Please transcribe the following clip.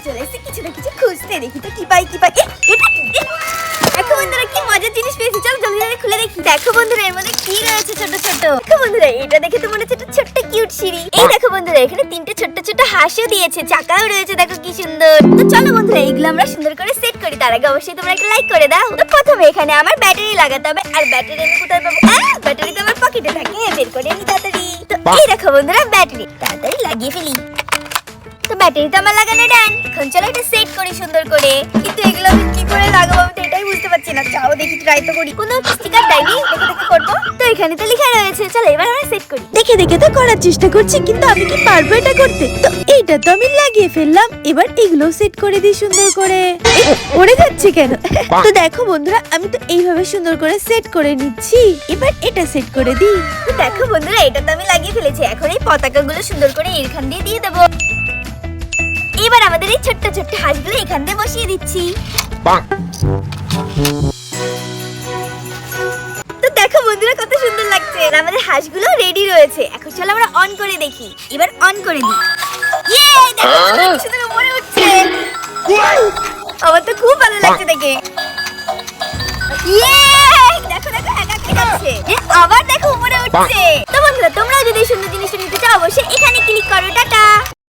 চলে এসেছি কিছু না কিছু খুঁজতে, দেখি তো কি পাই কি পাই। এটা দেখো বন্ধুরা কি মজার জিনিস পেয়েছি, চলো জলদি জলদি খুলে দেখি। দেখো বন্ধুরা এর মধ্যে কি রয়েছে ছোট ছোট। দেখো বন্ধুরা এটা দেখে তো মনে হচ্ছে একটা ছোট্ট কিউট সিঁড়ি। এই দেখো বন্ধুরা এখানে তিনটে ছোট্ট ছোট্ট হাঁসও দিয়েছে, চাকাও রয়েছে, দেখো কি সুন্দর। তো চলো বন্ধুরা এইগুলো আমরা সুন্দর করে সেট করি। তার আগে অবশ্যই তোমরা একটা লাইক করে দাও। তো প্রথমে এখানে আমার ব্যাটারি লাগাতে হবে, আর ব্যাটারি আমি কোথায় পাবো? ব্যাটারি তো আমার পকেটে থাকে, বের করে আনি তাড়াতাড়ি। তো এই দেখো বন্ধুরা ব্যাটারি, তাড়াতাড়ি লাগিয়ে ফেলি। তো ব্যাটারি তো আমার লাগানো ডান, এখন চলো এটা সেট করি সুন্দর করে। কিন্তু এগুলো আমি কি করে লাগাবো আমি তো এটাই বুঝতে পারছি না। চাও দেখি ট্রাই তো করি। কোনো স্টিকার দেয়নি, দেখে দেখে করবো। তো এখানে তো লেখা রয়েছে, চলো এবার আমরা সেট করি। দেখে দেখে তো করার চেষ্টা করছি, কিন্তু আমি কি পারবো এটা করতে? তো এইটা তো আমি লাগিয়ে ফেললাম, এবার এগুলো সেট করে দিই সুন্দর করে। পড়ে যাচ্ছে কেন? তো দেখো বন্ধুরা আমি তো এইভাবে সুন্দর করে সেট করে নিচ্ছি, এবার এটা সেট করে দিই। তো দেখো বন্ধুরা এটা তো আমি লাগিয়ে ফেলেছি, এখন এই পতাকাগুলো সুন্দর করে এখান দিয়ে দেবো। এবার আমাদের এই ছোট্ট ছোট্ট হাঁসগুলো এখান দিয়ে বসিয়ে দিচ্ছি। তো দেখো বন্ধুরা কত সুন্দর লাগছে, আর আমাদের হাঁসগুলো রেডি রয়েছে। এখন চলো আমরা অন করে দেখি। এবার অন করে দিই। ইয়ে দেখো কত সুন্দর উপরে উঠছে, আমার তো খুব ভালো লাগছে দেখে। ইয়ে দেখো দেখো একা একা যাচ্ছে, আবার দেখো উপরে উঠছে। তো বন্ধুরা তোমরা যদি এই সুন্দর জিনিসটা নিতে চাও অবশ্যই এখানে ক্লিক করো।